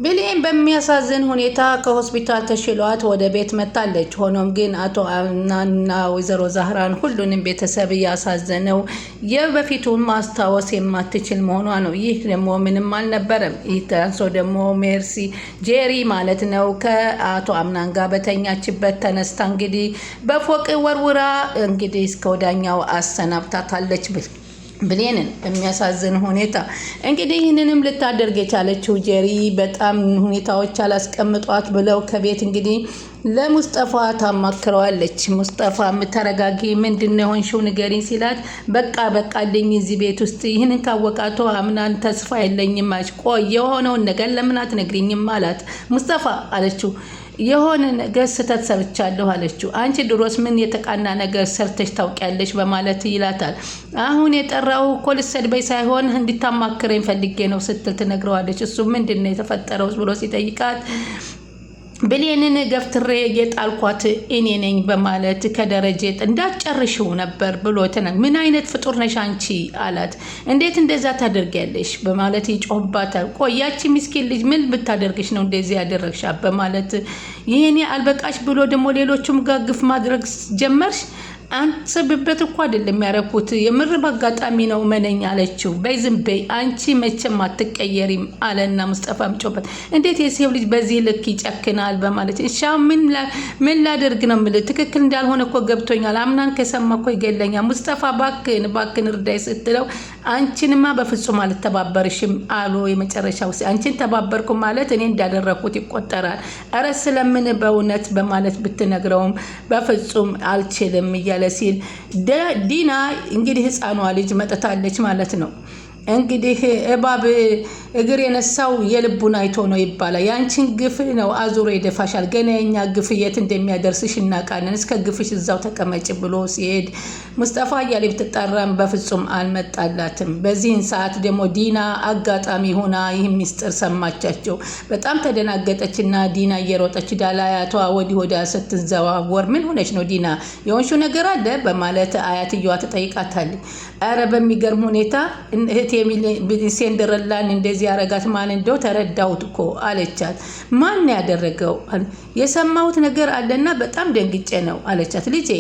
ብሌን በሚያሳዝን ሁኔታ ከሆስፒታል ተሽሏት ወደ ቤት መጣለች። ሆኖም ግን አቶ አምናና ወይዘሮ ዛህራን ሁሉንም ቤተሰብ ያሳዘነው የበፊቱን ማስታወስ የማትችል መሆኗ ነው። ይህ ደግሞ ምንም አልነበረም። ይህ ታንሶ ደግሞ ሜርሲ ጄሪ ማለት ነው ከአቶ አምናን ጋር በተኛችበት ተነስታ እንግዲህ በፎቅ ወርውራ እንግዲህ እስከ ወዳኛው አሰናብታታለች። ብሌንን በሚያሳዝን ሁኔታ እንግዲህ ይህንንም ልታደርግ የቻለችው ጄሪ በጣም ሁኔታዎች አላስቀምጧት ብለው ከቤት እንግዲህ ለሙስጠፋ ታማክረዋለች። ሙስጠፋ ተረጋጊ፣ ምንድነው የሆንሽው ንገሪኝ ሲላት በቃ ልኝ እዚህ ቤት ውስጥ ይህንን ካወቃቶ አምናን ተስፋ የለኝም አለች። ቆይ የሆነውን ነገር ለምን አትነግሪኝም አላት። ሙስጠፋ አለችው የሆነ ነገር ስህተት ሰርቻለሁ አለችው። አንቺ ድሮስ ምን የተቃና ነገር ሰርተሽ ታውቂያለሽ በማለት ይላታል። አሁን የጠራው እኮ ልትሰድበኝ ሳይሆን እንድታማክረኝ ፈልጌ ነው ስትል ትነግረዋለች። እሱ ምንድነው የተፈጠረው ብሎ ሲጠይቃት ብሌንን ገፍትሬ የጣልኳት እኔ ነኝ በማለት ከደረጀ እንዳትጨርሽው ነበር ብሎ ምን አይነት ፍጡር ነሽ አንቺ አላት። እንዴት እንደዛ ታደርጊያለሽ በማለት ይጮህባታል። ቆያቺ ምስኪን ልጅ ምን ብታደርግሽ ነው እንደዚህ ያደረግሻት በማለት ይሄኔ አልበቃሽ ብሎ ደግሞ ሌሎቹም ጋር ግፍ ማድረግ ጀመርሽ። አንስብበት እኮ አይደለም ያረኩት የምር በአጋጣሚ ነው መነኝ አለችው። በይ ዝም በይ አንቺ መቼም አትቀየሪም አለና ሙስጠፋም ጮበት። እንዴት የሰው ልጅ በዚህ ልክ ይጨክናል በማለት እሻው ምን ላደርግ ነው የምልህ ትክክል እንዳልሆነ እኮ ገብቶኛል። አምናን ከሰማ እኮ ይገለኛል። ሙስጠፋ ባክን እርዳይ ስትለው አንቺንማ በፍጹም አልተባበርሽም አሉ። የመጨረሻው አንቺን ተባበርኩ ማለት እኔ እንዳደረኩት ይቆጠራል። ኧረ ስለምን በእውነት በማለት ብትነግረውም በፍጹም አልችልም እያለ ሲል ዲና እንግዲህ ህፃኗ ልጅ መጥታለች ማለት ነው። እንግዲህ እባብ እግር የነሳው የልቡን አይቶ ነው ይባላል። ያንቺን ግፍ ነው አዙሮ ይደፋሻል። ገና የኛ ግፍ የት እንደሚያደርስሽ እናውቃለን። እስከ ግፍሽ እዛው ተቀመጭ ብሎ ሲሄድ ሙስጠፋ እያለ ብትጠራም በፍጹም አልመጣላትም። በዚህን ሰዓት ደግሞ ዲና አጋጣሚ ሆና ይህ ሚስጥር ሰማቻቸው። በጣም ተደናገጠችና ዲና እየሮጠች ዳላያቷ ወዲህ ወዲያ ስትዘዋወር ምን ሆነች ነው ዲና የሆንሽው ነገር አለ በማለት አያትየዋ ትጠይቃታለች። ኧረ በሚገርም ሁኔታ እህቴ ሴንደረላን እንደዚህ ያረጋት ማን እንደው ተረዳሁት እኮ አለቻት። ማን ያደረገው የሰማሁት ነገር አለና በጣም ደንግጬ ነው አለቻት። ልጄ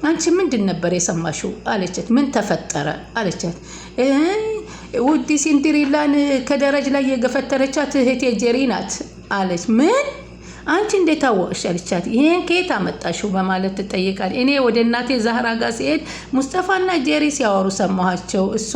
አንቺ ምንድን ነበር የሰማሽው አለቻት። ምን ተፈጠረ አለቻት። ውዲ ሲንድሪላን ከደረጃ ላይ የገፈተረቻት እህቴ ጄሪ ናት አለች። ምን አንቺ እንዴት አወቅሽ አለቻት። ይሄን ከየት አመጣሽው በማለት ትጠይቃለች። እኔ ወደ እናቴ ዛህራ ጋር ሲሄድ ሙስጠፋና ጄሪ ሲያወሩ ሰማኋቸው። እሷ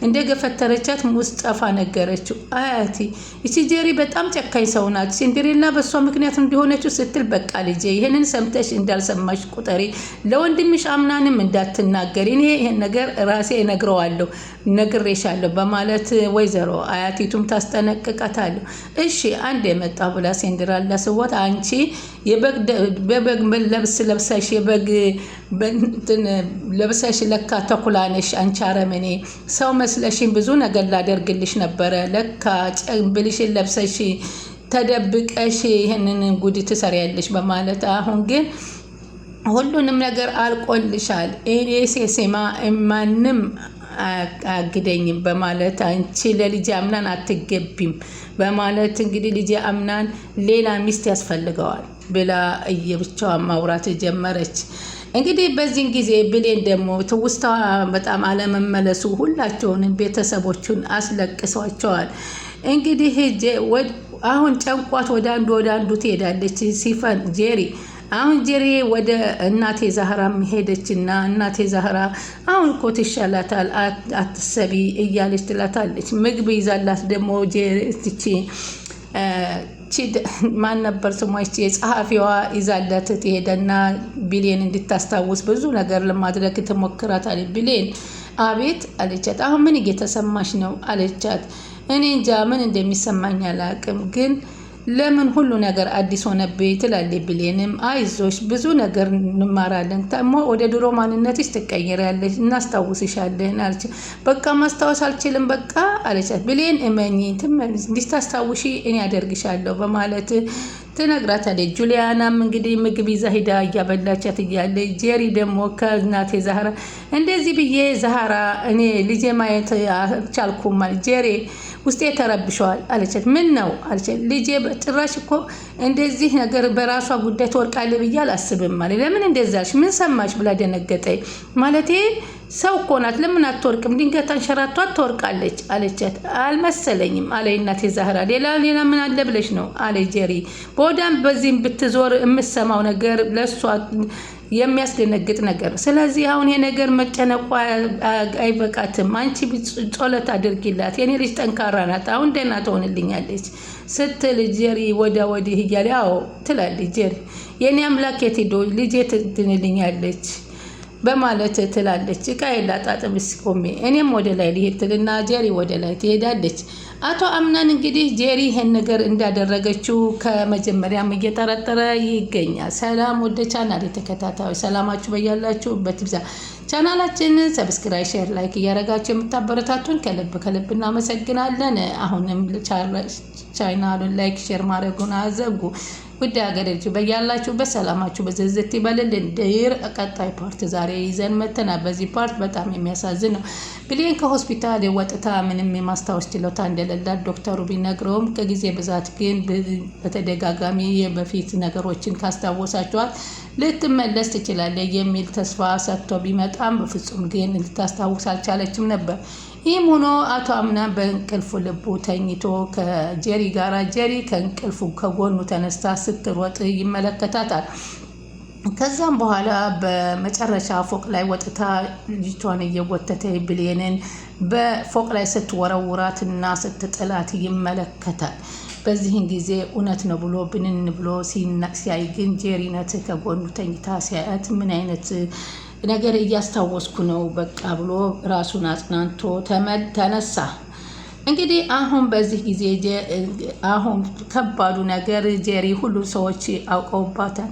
እንደገፈተረቻት ሙስጠፋ ነገረችው። አያቲ እቺ ጄሪ በጣም ጨካኝ ሰው ናት። ሲንድሬላ በእሷ ምክንያት እንዲሆነችው ስትል በቃ ልጄ ይሄንን ሰምተሽ እንዳልሰማሽ ቁጠሪ፣ ለወንድምሽ አምናንም እንዳትናገሪ፣ እኔ ይሄን ነገር ራሴ እነግረዋለሁ ነግሬሻለሁ በማለት ወይዘሮ አያቲቱም ታስጠነቅቃታለሁ። እሺ አንድ የመጣ ብላ ሲንድራላ ስዋ አንቺ የበግ ለብስ ለብሰሽ የበግ እንትን ለብሰሽ ለካ ተኩላነሽ አንቺ አረመኔ ሰው መስለሽኝ ብዙ ነገር ላደርግልሽ ነበረ። ለካ ጭንብልሽን ለብሰሽ ተደብቀሽ ይሄንን ጉድ ትሰሪያለሽ በማለት አሁን ግን ሁሉንም ነገር አልቆልሻል። እኔ ሴሴማ ማንም አግደኝም በማለት አንቺ ለልጅ አምናን አትገቢም በማለት እንግዲህ ልጅ አምናን ሌላ ሚስት ያስፈልገዋል ብላ እየብቻዋን ማውራት ጀመረች። እንግዲህ በዚህን ጊዜ ብሌን ደግሞ ትውስታ በጣም አለመመለሱ ሁላቸውንም ቤተሰቦቹን አስለቅሷቸዋል። እንግዲህ አሁን ጨንቋት ወደ አንዱ ትሄዳለች። ሲፈን ጄሪ አሁን ጄሪ ወደ እናቴ ዛህራም ሄደችና እናቴ ዛህራ አሁን እኮ ትሻላታል አትሰቢ እያለች ትላታለች። ምግብ ይዛላት ደግሞ ጄሪ ማን ነበር ስሟ የጸሐፊዋ ይዛላት ትሄደና ብሌን እንድታስታውስ ብዙ ነገር ለማድረግ ትሞክራታለች። ብሌን አቤት አለቻት። አሁን ምን እየተሰማሽ ነው አለቻት። እኔ እንጃ ምን እንደሚሰማኝ አላውቅም ግን ለምን ሁሉ ነገር አዲስ ሆነብኝ ትላለች። ብሌንም አይዞሽ ብዙ ነገር እንማራለን ታሞ ወደ ድሮ ማንነትሽ ትቀየራለች እናስታውስሻለን አለች። በቃ ማስታወስ አልችልም በቃ አለቻት። ብሌን እመኚ እንድታስታውሺ እኔ አደርግሻለሁ በማለት ትነግራታለች። ጁሊያናም እንግዲህ ምግብ ይዛ ሂዳ እያበላቻት እያለ ጄሪ ደግሞ ከእናቴ ዛህራ እንደዚህ ብዬ ዛህራ እኔ ልጄ ማየት አልቻልኩም ማለት ጄሪ ውስጤ ተረብሸዋል አለቻት። ምን ነው አለቻት። ልጄ ጭራሽ እኮ እንደዚህ ነገር በራሷ ጉዳይ ትወርቃለች ብዬ አላስብም ማለት ለምን እንደዛሽ ምን ሰማሽ ብላ ደነገጠኝ። ማለቴ ሰው እኮ ናት ለምን አትወርቅም? ድንገት አንሸራቷት ትወርቃለች አለቻት። አልመሰለኝም አለ እናቴ ዛህራ። ሌላ ምን አለ ብለሽ ነው አለ ጄሪ። በወዳም በዚህም ብትዞር የምሰማው ነገር ለሷ የሚያስደነግጥ ነገር። ስለዚህ አሁን የነገር መጨነቋ አይበቃትም። አንቺ ጸሎት አድርጊላት፣ የኔ ልጅ ጠንካራ ናት፣ አሁን ደህና ትሆንልኛለች ስትል ጄሪ ወዲህ እያለ አዎ ትላለች ጄሪ። የኔ አምላክ የት ሄዶ ልጄ ትድንልኛለች በማለት ትላለች። እቃ የላጣጥም እስቆሜ እኔም ወደ ላይ ልሄድ ትልና ጄሪ ወደ ላይ ትሄዳለች። አቶ አምናን እንግዲህ ጄሪ ይሄን ነገር እንዳደረገችው ከመጀመሪያም እየጠረጠረ ይገኛል። ሰላም ወደ ቻናል የተከታታዩ ሰላማችሁ በያላችሁበት ይብዛ። ቻናላችንን ሰብስክራይብ፣ ሼር፣ ላይክ እያደረጋችሁ የምታበረታቱን ከልብ እናመሰግናለን። አሁንም ቻናሉን ላይክ ሼር ማድረጉን አዘጉ። ውድ ሀገር ልጅ በያላችሁበት ሰላማችሁ በዝዝት ይበልልን። ድር ቀጣይ ፓርት ዛሬ ይዘን መተናል። በዚህ ፓርት በጣም የሚያሳዝን ነው። ብሌን ከሆስፒታል ወጥታ ምንም የማስታወስ ችሎታ እንደሌላት ዶክተሩ ቢነግረውም ከጊዜ ብዛት ግን በተደጋጋሚ የበፊት ነገሮችን ካስታወሳችኋት ልትመለስ ትችላለች የሚል ተስፋ ሰጥቶ ቢመጣም በፍጹም ግን ልታስታውስ አልቻለችም ነበር። ይህም ሆኖ አቶ አምና በእንቅልፉ ልቡ ተኝቶ ከጄሪ ጋር ጄሪ ከእንቅልፉ ከጎኑ ተነስታ ስትሮጥ ይመለከታታል። ከዛም በኋላ በመጨረሻ ፎቅ ላይ ወጥታ ልጅቷን እየጎተተ ብሌንን በፎቅ ላይ ስትወረውራትና ስትጥላት ይመለከታል። በዚህን ጊዜ እውነት ነው ብሎ ብንን ብሎ ሲያይ ግን ጄሪ ናት ከጎኑ ተኝታ ሲያያት ምን አይነት ነገር እያስታወስኩ ነው በቃ ብሎ ራሱን አጽናንቶ ተነሳ። እንግዲህ አሁን በዚህ ጊዜ አሁን ከባዱ ነገር ጄሪ ሁሉ ሰዎች አውቀውባታል።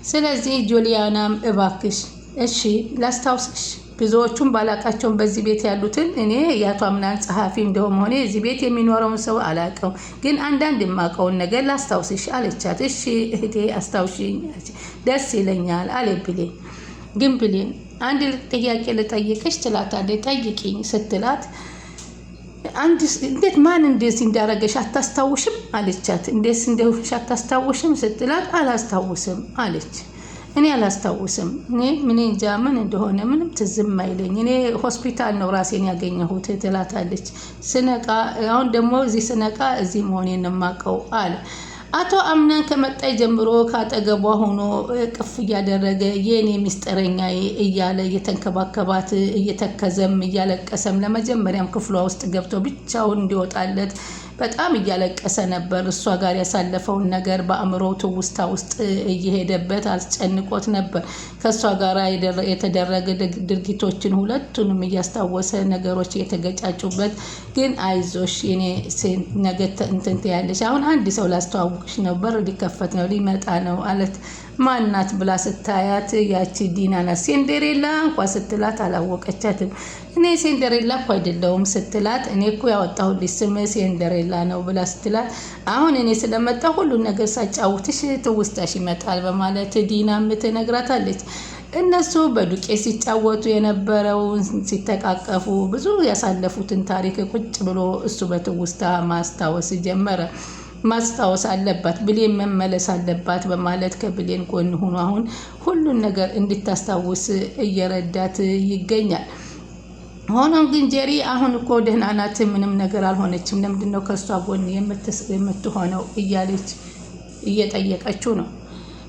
ስለዚህ ጁሊያናም እባክሽ እሺ ላስታውስሽ ብዙዎቹም ባላቃቸውን በዚህ ቤት ያሉትን እኔ የአቶ አምናን ጸሐፊ እንደሆነ ሆነ እዚህ ቤት የሚኖረውን ሰው አላቀው ግን አንዳንድ የማውቀውን ነገር ላስታውስሽ አለቻት። እሺ እህቴ አስታውሽኝ ደስ ይለኛል አለ ብሌን። ግን ብሌን አንድ ጥያቄ ልጠይቅሽ ትላታለች። ጠይቂኝ ስትላት እንዴት ማን እንደዚህ እንዳረገሽ አታስታውሽም አለቻት። እንዴት እንደሆነሽ አታስታውሽም ስትላት አላስታውስም አለች። እኔ አላስታውስም እኔ ምን እንጃ ምን እንደሆነ ምንም ትዝም አይለኝ እኔ ሆስፒታል ነው ራሴን ያገኘሁት ትላታለች። ስነቃ አሁን ደግሞ እዚህ ስነቃ እዚህ መሆኔን ነው የማውቀው አለ። አቶ አምናን ከመጣይ ጀምሮ ካጠገቧ ሆኖ ቅፍ እያደረገ የኔ ሚስጥረኛ እያለ እየተንከባከባት እየተከዘም እያለቀሰም ለመጀመሪያም ክፍሏ ውስጥ ገብቶ ብቻውን እንዲወጣለት በጣም እያለቀሰ ነበር። እሷ ጋር ያሳለፈውን ነገር በአእምሮ ትውስታ ውስጥ እየሄደበት አስጨንቆት ነበር። ከእሷ ጋር የተደረገ ድርጊቶችን ሁለቱንም እያስታወሰ ነገሮች እየተገጫጩበት ግን አይዞሽ የኔ ነገ እንትን ትያለሽ። አሁን አንድ ሰው ላስተዋውቅሽ ነው፣ በር ሊከፈት ነው ሊመጣ ነው አለት። ማናት ብላ ስታያት ያቺ ዲና ናት። ሴንደሬላ እንኳ ስትላት አላወቀቻትም። እኔ ሴንደሬላ እኮ አይደለሁም ስትላት እኔ እኮ ያወጣሁልሽ ስም ሴንደሬላ ነው ብላ ስትላት አሁን እኔ ስለመጣ ሁሉን ነገር ሳጫውትሽ ትውስታሽ ይመጣል በማለት ዲናም ትነግራታለች። እነሱ በዱቄት ሲጫወቱ የነበረውን ሲተቃቀፉ ብዙ ያሳለፉትን ታሪክ ቁጭ ብሎ እሱ በትውስታ ማስታወስ ጀመረ። ማስታወስ አለባት ብሌን መመለስ አለባት በማለት ከብሌን ጎን ሆኖ አሁን ሁሉን ነገር እንድታስታውስ እየረዳት ይገኛል። ሆኖም ግን ጄሪ አሁን እኮ ደህና ናት፣ ምንም ነገር አልሆነችም፣ ለምንድነው ከሷ ጎን የምትሆነው እያለች እየጠየቀችው ነው።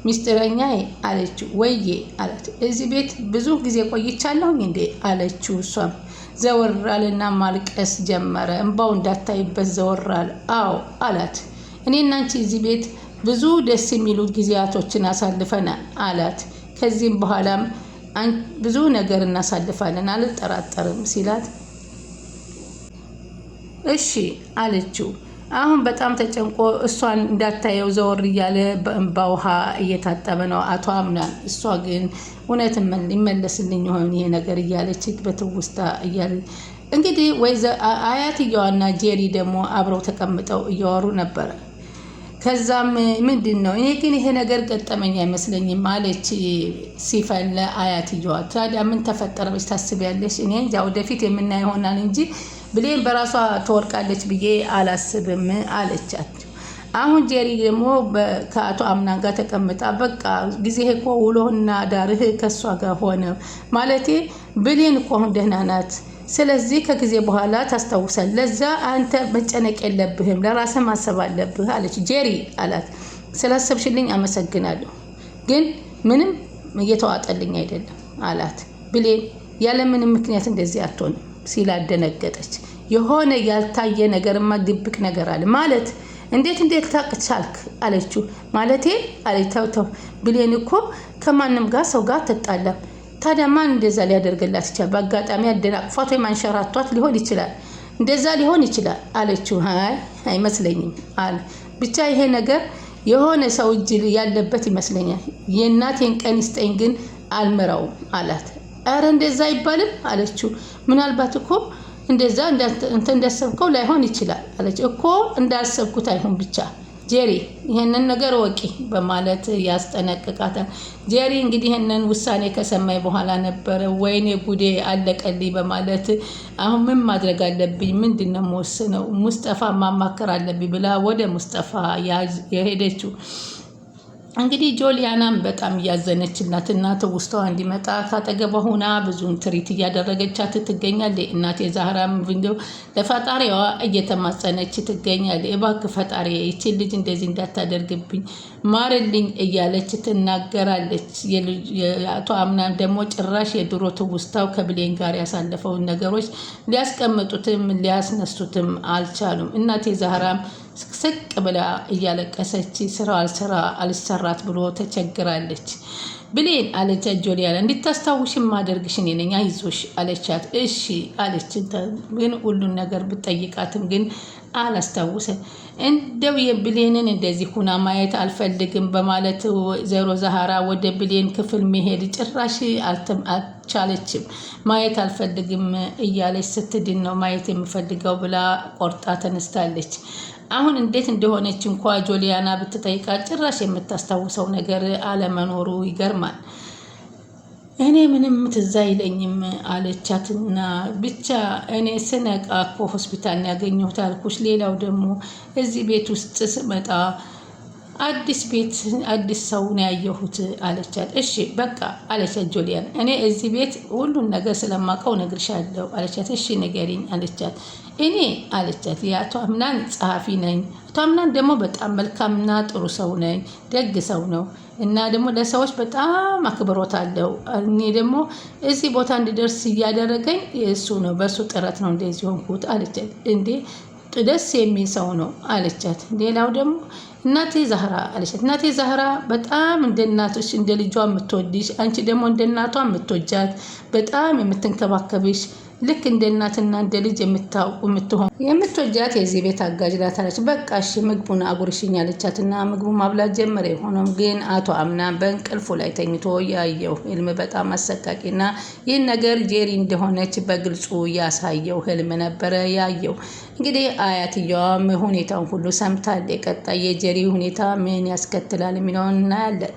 ሚስጥረኛዬ አለችው። ወይዬ አላት። እዚህ ቤት ብዙ ጊዜ ቆይቻለሁ እንዴ አለችው። እሷም ዘወር አለና ማልቀስ ጀመረ። እንባው እንዳታይበት ዘወር አለ። አዎ አላት። እኔና አንቺ እዚህ ቤት ብዙ ደስ የሚሉ ጊዜያቶችን አሳልፈናል አላት። ከዚህም በኋላም ብዙ ነገር እናሳልፋለን አልጠራጠርም ሲላት እሺ አለችው። አሁን በጣም ተጨንቆ እሷን እንዳታየው ዘወር እያለ በእንባ ውሃ እየታጠበ ነው አቶ አምናን። እሷ ግን እውነት ይመለስልኝ ይሆን ይሄ ነገር እያለች በትውስታ እያለ እንግዲህ አያትየዋና ጄሪ ደግሞ አብረው ተቀምጠው እያወሩ ነበረ። ከዛም ምንድን ነው እኔ ግን ይሄ ነገር ገጠመኝ አይመስለኝም አለች ሲፈለ አያትየዋ። ታዲያ ምን ተፈጠረ ብለሽ ታስቢያለሽ? እኔ እንጃ ወደፊት የምናየው ይሆናል እንጂ ብሌን በራሷ ትወርቃለች ብዬ አላስብም አለቻት። አሁን ጄሪ ደግሞ ከአቶ አምናን ጋር ተቀምጣ በቃ ጊዜ እኮ ውሎህና ዳርህ ከሷ ጋር ሆነ ማለቴ ብሌን እኮ አሁን ደህና ናት። ስለዚህ ከጊዜ በኋላ ታስታውሳል። ለዛ አንተ መጨነቅ የለብህም ለራስህ ማሰብ አለብህ አለች። ጄሪ አላት ስላሰብሽልኝ አመሰግናለሁ፣ ግን ምንም እየተዋጠልኝ አይደለም አላት። ብሌን ያለምንም ምክንያት እንደዚህ አትሆንም ሲል አደነገጠች። የሆነ ያልታየ ነገርማ ድብቅ ነገር አለ ማለት እንዴት ታቅቻልክ አለችው። ማለቴ አለታው ብሌን እኮ ከማንም ጋር ሰው ጋር ተጣላም። ታዲያ ማን እንደዛ ሊያደርግላት ይችላል? በአጋጣሚ አደናቅፏት ወይ ማንሸራቷት ሊሆን ይችላል። እንደዛ ሊሆን ይችላል አለችው። አይመስለኝም አለ። ብቻ ይሄ ነገር የሆነ ሰው እጅ ያለበት ይመስለኛል። የእናቴን ቀን ይስጠኝ ግን አልምራውም አላት። አረ እንደዛ አይባልም አለችው። ምናልባት እኮ እንደዛ እንዳሰብከው ላይሆን ይችላል አለች። እኮ እንዳሰብኩት አይሆን ብቻ ጄሪ ይሄንን ነገር ወቂ በማለት ያስጠነቅቃታል። ጄሪ እንግዲህ ይሄንን ውሳኔ ከሰማይ በኋላ ነበረ ወይኔ ጉዴ አለቀልኝ በማለት አሁን ምን ማድረግ አለብኝ ምንድነው የምወስነው ሙስጠፋ ማማከር አለብኝ ብላ ወደ ሙስጠፋ የሄደችው። እንግዲህ ጆሊያናም በጣም እያዘነችላት እናት ውስጧ እንዲመጣ ካጠገቧ ሆና ብዙን ትሪት እያደረገቻት ትገኛለች። እናቴ ዛህራም እንደው ለፈጣሪዋ እየተማጸነች ትገኛለች። እባክህ ፈጣሪ ይቺን ልጅ እንደዚህ እንዳታደርግብኝ ማርልኝ እያለች ትናገራለች። የአቶ አምናን ደግሞ ጭራሽ የድሮ ትውስታው ከብሌን ጋር ያሳለፈውን ነገሮች ሊያስቀምጡትም ሊያስነሱትም አልቻሉም። እናቴ ዛህራም ስቅ ብላ እያለቀሰች ስራ አልሰራት ብሎ ተቸግራለች። ብሌን አለቻት ጆሊያና እንድታስታውሽ ማደርግሽ እኔ ነኝ አይዞሽ አለቻት። እሺ አለች። ግን ሁሉን ነገር ብጠይቃትም ግን አላስታውሰም። እንደው የብሌንን እንደዚህ ሁና ማየት አልፈልግም በማለት ወይዘሮ ዛህራ ወደ ብሌን ክፍል መሄድ ጭራሽ አልቻለችም። ማየት አልፈልግም እያለች ስትድን ነው ማየት የምፈልገው ብላ ቆርጣ ተነስታለች። አሁን እንዴት እንደሆነች እንኳ ጆሊያና ብትጠይቃት ጭራሽ የምታስታውሰው ነገር አለመኖሩ ይገርማል። እኔ ምንም ትዝ አይለኝም አለቻትና ብቻ እኔ ስነቃ እኮ ሆስፒታል ያገኘሁት አልኩሽ። ሌላው ደግሞ እዚህ ቤት ውስጥ ስመጣ አዲስ ሰው ነው ያየሁት አለቻት። እሺ በቃ አለቻት ጆሊያን። እኔ እዚህ ቤት ሁሉን ነገር ስለማውቀው ነግርሻለሁ አለቻት። እሺ ንገሪኝ አለቻት። እኔ አለቻት የአቶ አምናን ጸሐፊ ነኝ። አቶ አምናን ደግሞ በጣም መልካምና ጥሩ ሰው ነኝ፣ ደግ ሰው ነው እና ደግሞ ለሰዎች በጣም አክብሮት አለው። እኔ ደግሞ እዚህ ቦታ እንድደርስ እያደረገኝ እሱ ነው፣ በእሱ ጥረት ነው እንደዚህ ሆንኩት አለቻት። እንዴ ደስ የሚል ሰው ነው አለቻት። ሌላው ደግሞ እናቴ ዛህራ አለቻት። እናቴ ዛህራ በጣም እንደ እናቶች እንደ ልጇ የምትወድሽ፣ አንቺ ደግሞ እንደ እናቷ የምትወጃት፣ በጣም የምትንከባከብሽ፣ ልክ እንደ እናትና እንደ ልጅ የምትሆን የምትወጃት የዚህ ቤት አጋዥ ናት አለች። በቃ እሺ ምግቡን አጉርሽኝ አለቻትና ምግቡ ማብላት ጀመረ። ሆኖም ግን አቶ አምና በእንቅልፉ ላይ ተኝቶ ያየው ህልም በጣም አሰቃቂና ይህን ነገር ጄሪ እንደሆነች በግልጹ ያሳየው ህልም ነበረ ያየው። እንግዲህ አያትየዋም ሁኔታውን ሁሉ ሰምታለች። የቀጣይ የጄሪ ሁኔታ ምን ያስከትላል የሚለውን እናያለን።